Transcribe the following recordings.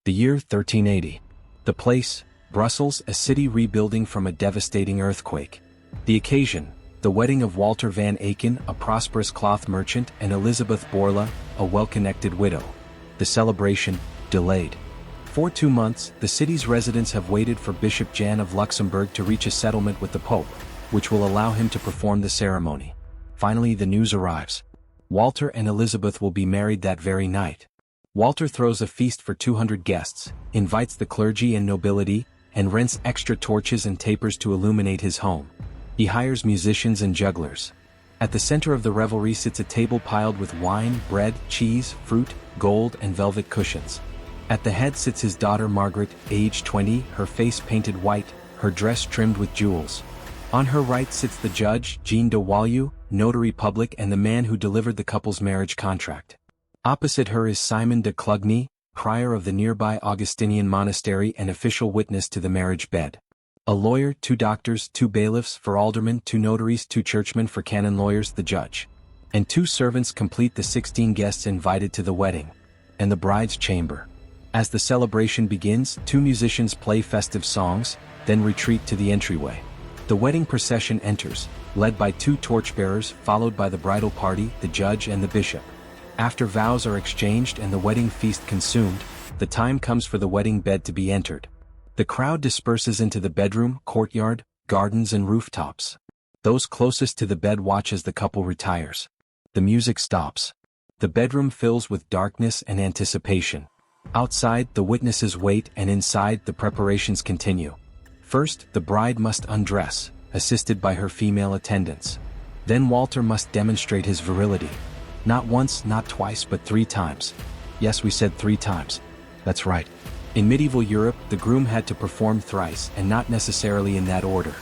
The year 1380. The place, Brussels, a city rebuilding from a devastating earthquake. The occasion, the wedding of Walter van Aken, a prosperous cloth merchant, and Elizabeth Borla, a well-connected widow. The celebration, delayed. For 2 months, the city's residents have waited for Bishop Jan of Luxembourg to reach a settlement with the Pope, which will allow him to perform the ceremony. Finally, the news arrives. Walter and Elizabeth will be married that very night. Walter throws a feast for 200 guests, invites the clergy and nobility, and rents extra torches and tapers to illuminate his home. He hires musicians and jugglers. At the center of the revelry sits a table piled with wine, bread, cheese, fruit, gold, and velvet cushions. At the head sits his daughter Margaret, aged 20, her face painted white, her dress trimmed with jewels. On her right sits the judge, Jean de Walieu, notary public and the man who delivered the couple's marriage contract. Opposite her is Simon de Clugny, prior of the nearby Augustinian monastery and official witness to the marriage bed. A lawyer, 2 doctors, 2 bailiffs for aldermen, 2 notaries, 2 churchmen for canon lawyers, the judge. And 2 servants complete the 16 guests invited to the wedding. And the bride's chamber. As the celebration begins, 2 musicians play festive songs, then retreat to the entryway. The wedding procession enters, led by 2 torchbearers, followed by the bridal party, the judge and the bishop. After vows are exchanged and the wedding feast consumed, the time comes for the wedding bed to be entered. The crowd disperses into the bedroom, courtyard, gardens and rooftops. Those closest to the bed watch as the couple retires. The music stops. The bedroom fills with darkness and anticipation. Outside, the witnesses wait, and inside, the preparations continue. First, the bride must undress, assisted by her female attendants. Then Walter must demonstrate his virility. Not once, not twice, but 3 times. Yes, we said 3 times. That's right. In medieval Europe, the groom had to perform thrice, and not necessarily in that order.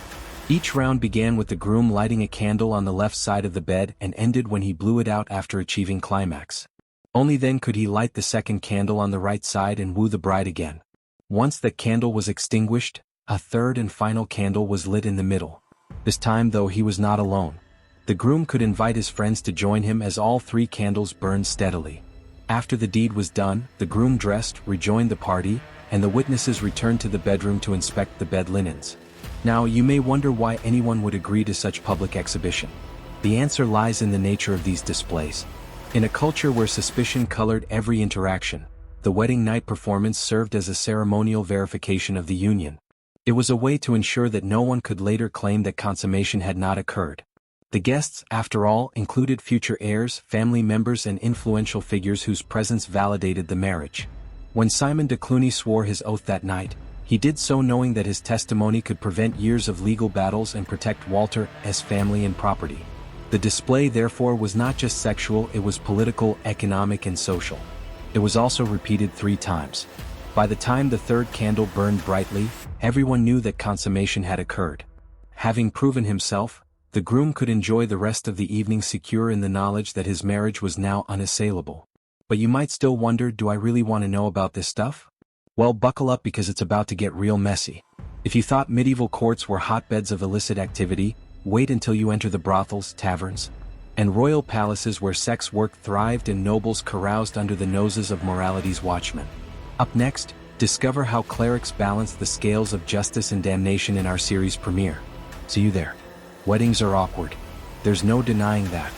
Each round began with the groom lighting a candle on the left side of the bed and ended when he blew it out after achieving climax. Only then could he light the second candle on the right side and woo the bride again. Once that candle was extinguished, a third and final candle was lit in the middle. This time, though, he was not alone. The groom could invite his friends to join him as all 3 candles burned steadily. After the deed was done, the groom dressed, rejoined the party, and the witnesses returned to the bedroom to inspect the bed linens. Now, you may wonder why anyone would agree to such public exhibition. The answer lies in the nature of these displays. In a culture where suspicion colored every interaction, the wedding night performance served as a ceremonial verification of the union. It was a way to ensure that no one could later claim that consummation had not occurred. The guests, after all, included future heirs, family members and influential figures whose presence validated the marriage. When Simon de Cluny swore his oath that night, he did so knowing that his testimony could prevent years of legal battles and protect Walter's family and property. The display therefore was not just sexual, it was political, economic and social. It was also repeated 3 times. By the time the 3rd candle burned brightly, everyone knew that consummation had occurred. Having proven himself, the groom could enjoy the rest of the evening secure in the knowledge that his marriage was now unassailable. But you might still wonder, do I really want to know about this stuff? Well, buckle up because it's about to get real messy. If you thought medieval courts were hotbeds of illicit activity, wait until you enter the brothels, taverns, and royal palaces where sex work thrived and nobles caroused under the noses of morality's watchmen. Up next, discover how clerics balance the scales of justice and damnation in our series premiere. See you there. Weddings are awkward. There's no denying that.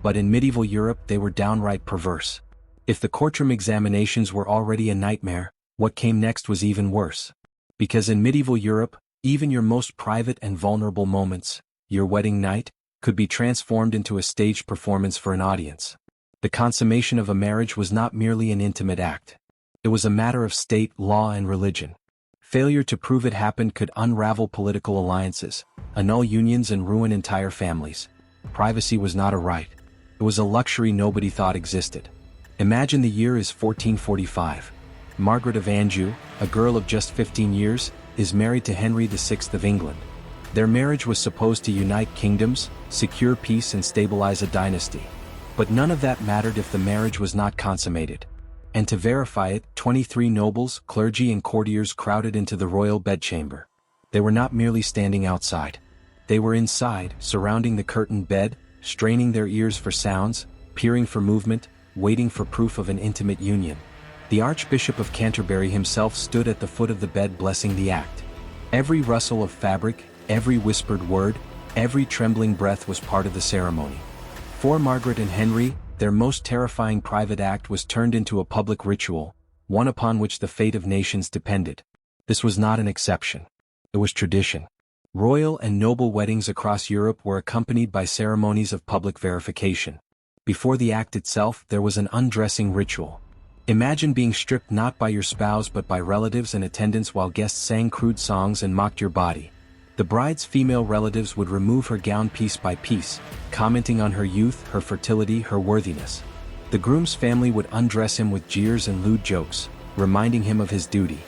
But in medieval Europe they were downright perverse. If the courtroom examinations were already a nightmare, what came next was even worse. Because in medieval Europe, even your most private and vulnerable moments, your wedding night, could be transformed into a staged performance for an audience. The consummation of a marriage was not merely an intimate act. It was a matter of state, law and religion. Failure to prove it happened could unravel political alliances, annul unions and ruin entire families. Privacy was not a right. It was a luxury nobody thought existed. Imagine the year is 1445. Margaret of Anjou, a girl of just 15 years, is married to Henry VI of England. Their marriage was supposed to unite kingdoms, secure peace and stabilize a dynasty. But none of that mattered if the marriage was not consummated. And to verify it, 23 nobles, clergy and courtiers crowded into the royal bedchamber. They were not merely standing outside. They were inside, surrounding the curtained bed, straining their ears for sounds, peering for movement, waiting for proof of an intimate union. The Archbishop of Canterbury himself stood at the foot of the bed blessing the act. Every rustle of fabric, every whispered word, every trembling breath was part of the ceremony. For Margaret and Henry, their most terrifying private act was turned into a public ritual, one upon which the fate of nations depended. This was not an exception. It was tradition. Royal and noble weddings across Europe were accompanied by ceremonies of public verification. Before the act itself, there was an undressing ritual. Imagine being stripped not by your spouse but by relatives and attendants while guests sang crude songs and mocked your body. The bride's female relatives would remove her gown piece by piece, commenting on her youth, her fertility, her worthiness. The groom's family would undress him with jeers and lewd jokes, reminding him of his duty.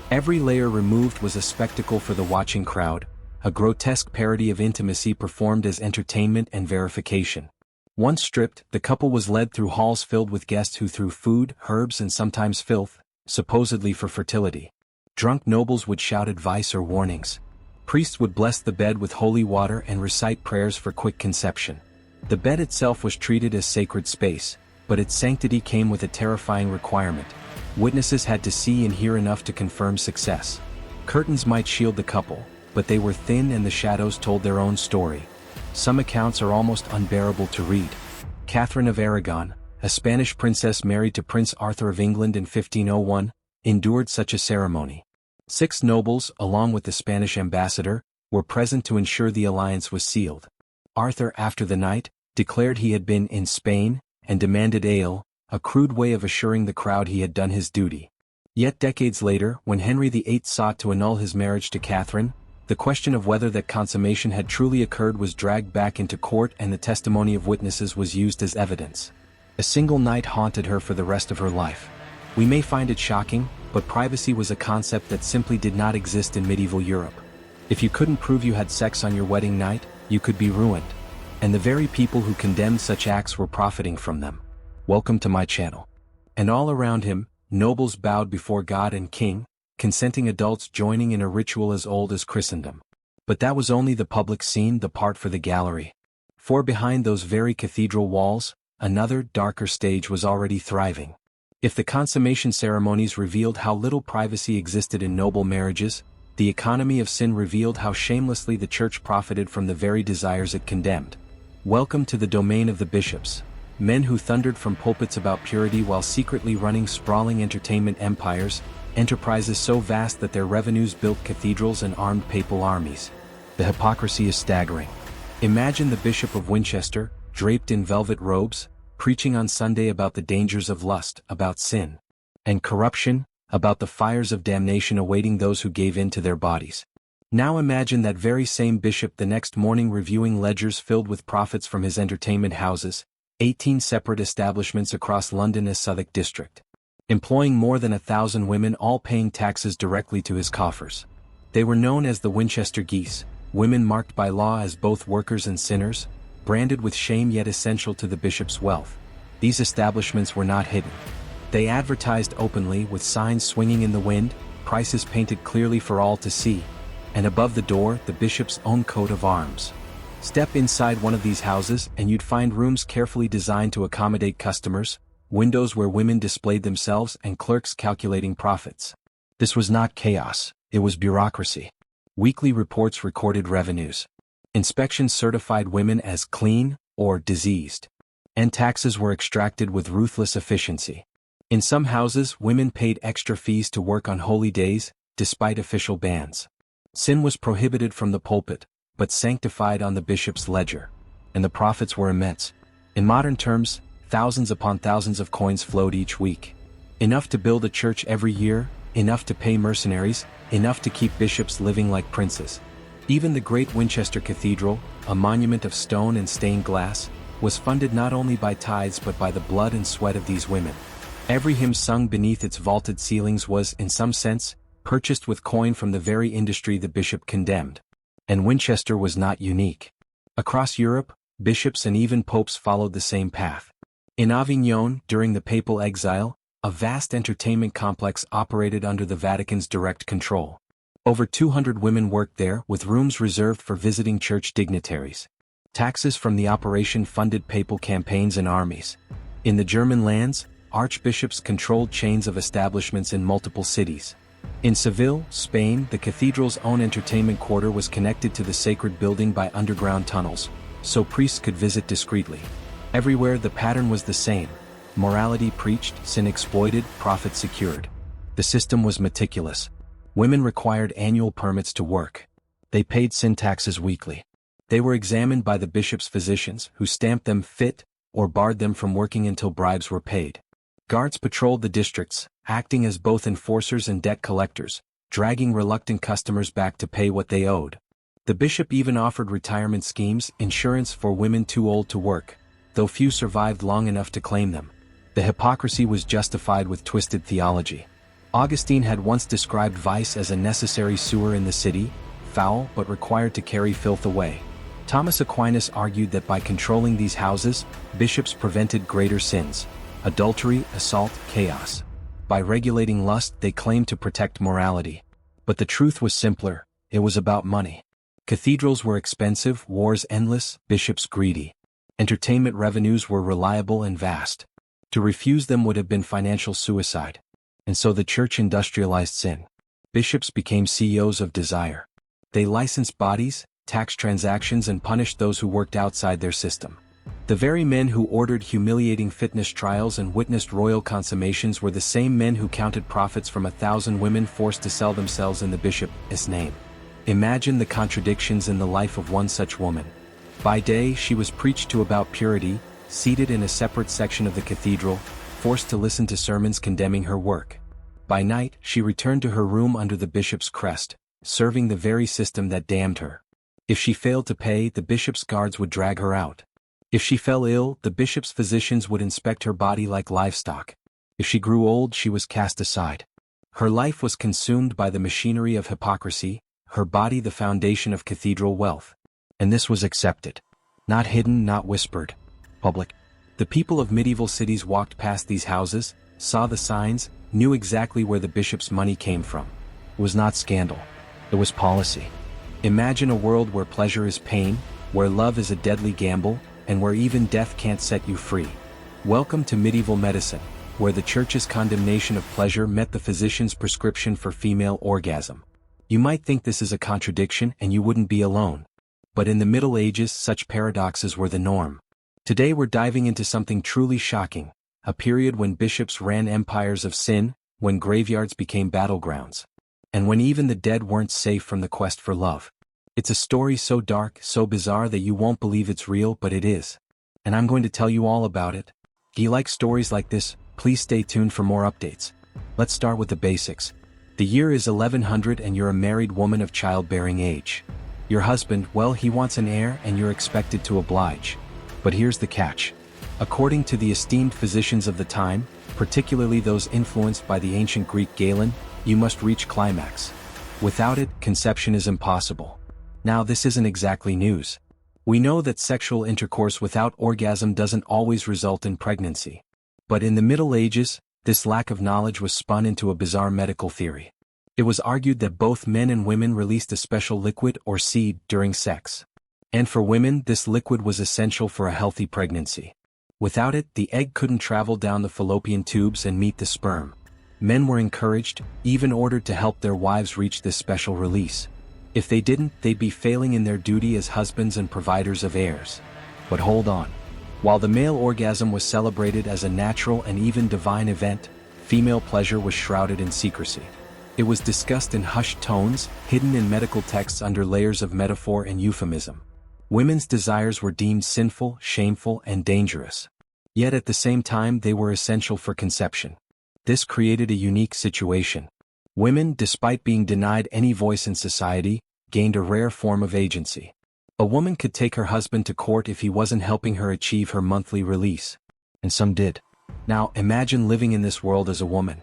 Every layer removed was a spectacle for the watching crowd, a grotesque parody of intimacy performed as entertainment and verification. Once stripped, the couple was led through halls filled with guests who threw food, herbs and sometimes filth, supposedly for fertility. Drunk nobles would shout advice or warnings. Priests would bless the bed with holy water and recite prayers for quick conception. The bed itself was treated as sacred space, but its sanctity came with a terrifying requirement. Witnesses had to see and hear enough to confirm success. Curtains might shield the couple, but they were thin and the shadows told their own story. Some accounts are almost unbearable to read. Catherine of Aragon, a Spanish princess married to Prince Arthur of England in 1501, endured such a ceremony. 6 nobles, along with the Spanish ambassador, were present to ensure the alliance was sealed. Arthur, after the night, declared he had been in Spain, and demanded ale, a crude way of assuring the crowd he had done his duty. Yet decades later, when Henry VIII sought to annul his marriage to Catherine, the question of whether that consummation had truly occurred was dragged back into court and the testimony of witnesses was used as evidence. A single night haunted her for the rest of her life. We may find it shocking, but privacy was a concept that simply did not exist in medieval Europe. If you couldn't prove you had sex on your wedding night, you could be ruined. And the very people who condemned such acts were profiting from them. Welcome to my channel. And all around him, nobles bowed before God and King, consenting adults joining in a ritual as old as Christendom. But that was only the public scene, the part for the gallery. For behind those very cathedral walls, another, darker stage was already thriving. If the consummation ceremonies revealed how little privacy existed in noble marriages, the economy of sin revealed how shamelessly the church profited from the very desires it condemned. Welcome to the domain of the bishops, men who thundered from pulpits about purity while secretly running sprawling entertainment empires, enterprises so vast that their revenues built cathedrals and armed papal armies. The hypocrisy is staggering. Imagine the Bishop of Winchester, draped in velvet robes, preaching on Sunday about the dangers of lust, about sin and corruption, about the fires of damnation awaiting those who gave in to their bodies. Now imagine that very same bishop the next morning reviewing ledgers filled with profits from his entertainment houses, 18 separate establishments across London as Southwark District, employing more than 1,000 women, all paying taxes directly to his coffers. They were known as the Winchester geese, women marked by law as both workers and sinners, branded with shame yet essential to the bishop's wealth. These establishments were not hidden. They advertised openly with signs swinging in the wind, prices painted clearly for all to see, and above the door the bishop's own coat of arms. Step inside one of these houses and you'd find rooms carefully designed to accommodate customers, windows where women displayed themselves and clerks calculating profits. This was not chaos, it was bureaucracy. Weekly reports recorded revenues. Inspections certified women as clean or diseased. And taxes were extracted with ruthless efficiency. In some houses, women paid extra fees to work on holy days, despite official bans. Sin was prohibited from the pulpit, but sanctified on the bishop's ledger. And the profits were immense. In modern terms, thousands upon thousands of coins flowed each week. Enough to build a church every year, enough to pay mercenaries, enough to keep bishops living like princes. Even the great Winchester Cathedral, a monument of stone and stained glass, was funded not only by tithes but by the blood and sweat of these women. Every hymn sung beneath its vaulted ceilings was, in some sense, purchased with coin from the very industry the bishop condemned. And Winchester was not unique. Across Europe, bishops and even popes followed the same path. In Avignon, during the papal exile, a vast entertainment complex operated under the Vatican's direct control. Over 200 women worked there, with rooms reserved for visiting church dignitaries. Taxes from the operation funded papal campaigns and armies. In the German lands, archbishops controlled chains of establishments in multiple cities. In Seville, Spain, the cathedral's own entertainment quarter was connected to the sacred building by underground tunnels, so priests could visit discreetly. Everywhere the pattern was the same: morality preached, sin exploited, profit secured. The system was meticulous. Women required annual permits to work. They paid sin taxes weekly. They were examined by the bishop's physicians, who stamped them fit or barred them from working until bribes were paid. Guards patrolled the districts, acting as both enforcers and debt collectors, dragging reluctant customers back to pay what they owed. The bishop even offered retirement schemes, insurance for women too old to work, though few survived long enough to claim them. The hypocrisy was justified with twisted theology. Augustine had once described vice as a necessary sewer in the city, foul but required to carry filth away. Thomas Aquinas argued that by controlling these houses, bishops prevented greater sins: adultery, assault, chaos. By regulating lust, they claimed to protect morality. But the truth was simpler: it was about money. Cathedrals were expensive, wars endless, bishops greedy. Entertainment revenues were reliable and vast. To refuse them would have been financial suicide. And so the church industrialized sin. Bishops became CEOs of desire. They licensed bodies, taxed transactions, and punished those who worked outside their system. The very men who ordered humiliating fitness trials and witnessed royal consummations were the same men who counted profits from 1,000 women forced to sell themselves in the bishop's name. Imagine the contradictions in the life of one such woman. By day she was preached to about purity, seated in a separate section of the cathedral, forced to listen to sermons condemning her work. By night she returned to her room under the bishop's crest, serving the very system that damned her. If she failed to pay, the bishop's guards would drag her out. If she fell ill, the bishop's physicians would inspect her body like livestock. If she grew old, she was cast aside. Her life was consumed by the machinery of hypocrisy, her body the foundation of cathedral wealth. And this was accepted. Not hidden, not whispered. Public. The people of medieval cities walked past these houses, saw the signs, knew exactly where the bishop's money came from. It was not scandal. It was policy. Imagine a world where pleasure is pain, where love is a deadly gamble, and where even death can't set you free. Welcome to medieval medicine, where the church's condemnation of pleasure met the physician's prescription for female orgasm. You might think this is a contradiction and you wouldn't be alone. But in the Middle Ages, such paradoxes were the norm. Today we're diving into something truly shocking, a period when bishops ran empires of sin, when graveyards became battlegrounds, and when even the dead weren't safe from the quest for love. It's a story so dark, so bizarre that you won't believe it's real, but it is. And I'm going to tell you all about it. Do you like stories like this? Please stay tuned for more updates. Let's start with the basics. The year is 1100 and you're a married woman of childbearing age. Your husband, well, he wants an heir and you're expected to oblige. But here's the catch. According to the esteemed physicians of the time, particularly those influenced by the ancient Greek Galen, you must reach climax. Without it, conception is impossible. Now this isn't exactly news. We know that sexual intercourse without orgasm doesn't always result in pregnancy. But in the Middle Ages, this lack of knowledge was spun into a bizarre medical theory. It was argued that both men and women released a special liquid or seed during sex. And for women, this liquid was essential for a healthy pregnancy. Without it, the egg couldn't travel down the fallopian tubes and meet the sperm. Men were encouraged, even ordered to help their wives reach this special release. If they didn't, they'd be failing in their duty as husbands and providers of heirs. But hold on. While the male orgasm was celebrated as a natural and even divine event, female pleasure was shrouded in secrecy. It was discussed in hushed tones, hidden in medical texts under layers of metaphor and euphemism. Women's desires were deemed sinful, shameful, and dangerous. Yet at the same time they were essential for conception. This created a unique situation. Women, despite being denied any voice in society, gained a rare form of agency. A woman could take her husband to court if he wasn't helping her achieve her monthly release. And some did. Now, imagine living in this world as a woman.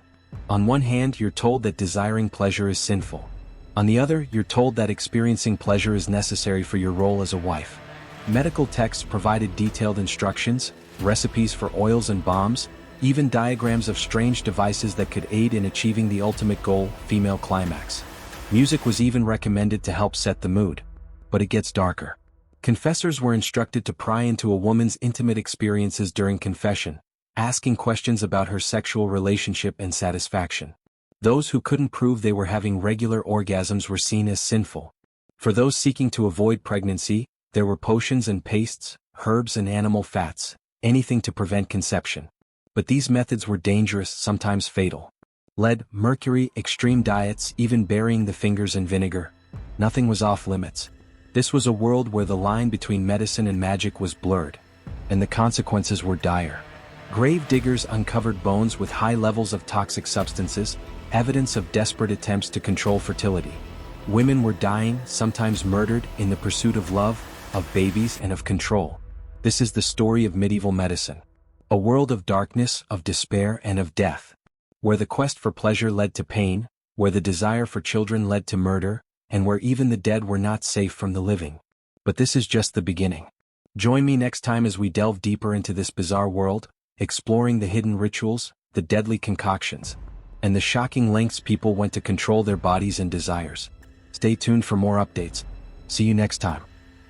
On one hand, you're told that desiring pleasure is sinful. On the other, you're told that experiencing pleasure is necessary for your role as a wife. Medical texts provided detailed instructions, recipes for oils and balms, even diagrams of strange devices that could aid in achieving the ultimate goal, female climax. Music was even recommended to help set the mood. But it gets darker. Confessors were instructed to pry into a woman's intimate experiences during confession, asking questions about her sexual relationship and satisfaction. Those who couldn't prove they were having regular orgasms were seen as sinful. For those seeking to avoid pregnancy, there were potions and pastes, herbs and animal fats, anything to prevent conception. But these methods were dangerous, sometimes fatal. Lead, mercury, extreme diets, even burying the fingers in vinegar. Nothing was off limits. This was a world where the line between medicine and magic was blurred, and the consequences were dire. Grave diggers uncovered bones with high levels of toxic substances, evidence of desperate attempts to control fertility. Women were dying, sometimes murdered, in the pursuit of love, of babies, and of control. This is the story of medieval medicine. A world of darkness, of despair, and of death. Where the quest for pleasure led to pain, where the desire for children led to murder, and where even the dead were not safe from the living. But this is just the beginning. Join me next time as we delve deeper into this bizarre world, exploring the hidden rituals, the deadly concoctions, and the shocking lengths people went to control their bodies and desires. Stay tuned for more updates. See you next time.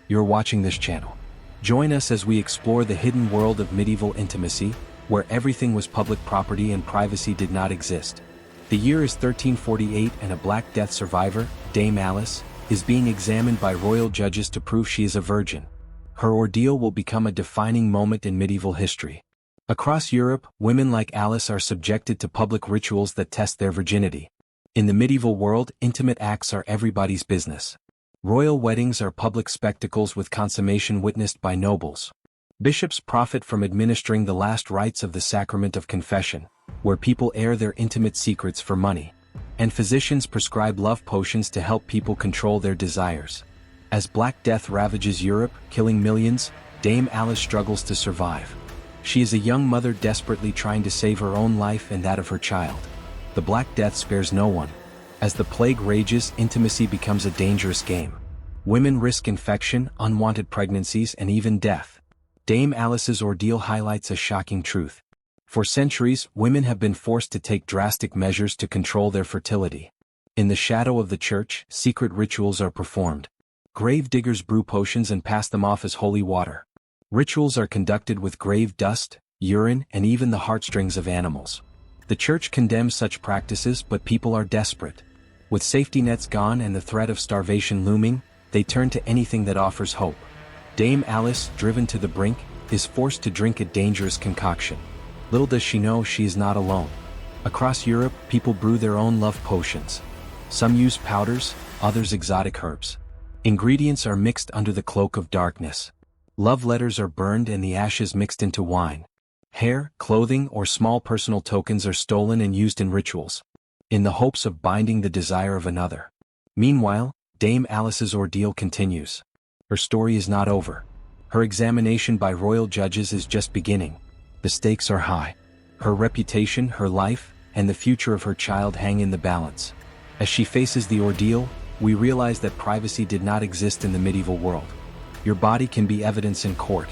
You're watching this channel. Join us as we explore the hidden world of medieval intimacy, where everything was public property and privacy did not exist. The year is 1348 and a Black Death survivor, Dame Alice, is being examined by royal judges to prove she is a virgin. Her ordeal will become a defining moment in medieval history. Across Europe, women like Alice are subjected to public rituals that test their virginity. In the medieval world, intimate acts are everybody's business. Royal weddings are public spectacles with consummation witnessed by nobles. Bishops profit from administering the last rites of the sacrament of confession, where people air their intimate secrets for money. And physicians prescribe love potions to help people control their desires. As Black Death ravages Europe, killing millions, Dame Alice struggles to survive. She is a young mother desperately trying to save her own life and that of her child. The Black Death spares no one. As the plague rages, intimacy becomes a dangerous game. Women risk infection, unwanted pregnancies, and even death. Dame Alice's ordeal highlights a shocking truth. For centuries, women have been forced to take drastic measures to control their fertility. In the shadow of the church, secret rituals are performed. Grave diggers brew potions and pass them off as holy water. Rituals are conducted with grave dust, urine, and even the heartstrings of animals. The church condemns such practices, but people are desperate. With safety nets gone and the threat of starvation looming, they turn to anything that offers hope. Dame Alice, driven to the brink, is forced to drink a dangerous concoction. Little does she know she is not alone. Across Europe, people brew their own love potions. Some use powders, others exotic herbs. Ingredients are mixed under the cloak of darkness. Love letters are burned and the ashes mixed into wine. Hair, clothing, or small personal tokens are stolen and used in rituals, in the hopes of binding the desire of another. Meanwhile, Dame Alice's ordeal continues. Her story is not over. Her examination by royal judges is just beginning. The stakes are high. Her reputation, her life, and the future of her child hang in the balance. As she faces the ordeal, we realize that privacy did not exist in the medieval world. Your body can be evidence in court.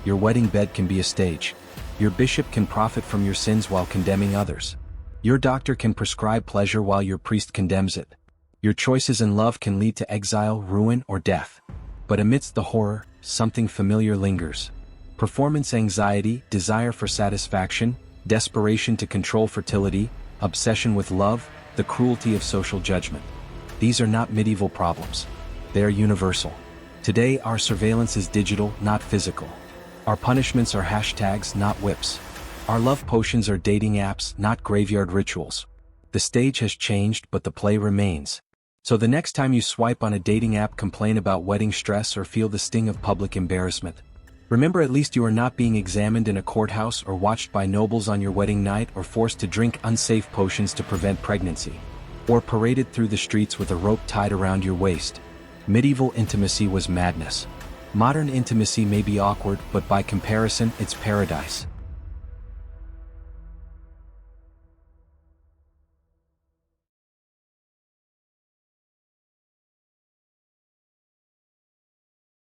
Your wedding bed can be a stage. Your bishop can profit from your sins while condemning others. Your doctor can prescribe pleasure while your priest condemns it. Your choices in love can lead to exile, ruin, or death. But amidst the horror, something familiar lingers. Performance anxiety, desire for satisfaction, desperation to control fertility, obsession with love, the cruelty of social judgment. These are not medieval problems. They are universal. Today, our surveillance is digital, not physical. Our punishments are hashtags, not whips. Our love potions are dating apps, not graveyard rituals. The stage has changed, but the play remains. So the next time you swipe on a dating app, complain about wedding stress, or feel the sting of public embarrassment, remember, at least you are not being examined in a courthouse or watched by nobles on your wedding night, or forced to drink unsafe potions to prevent pregnancy, or paraded through the streets with a rope tied around your waist. Medieval intimacy was madness. Modern intimacy may be awkward, but by comparison, it's paradise.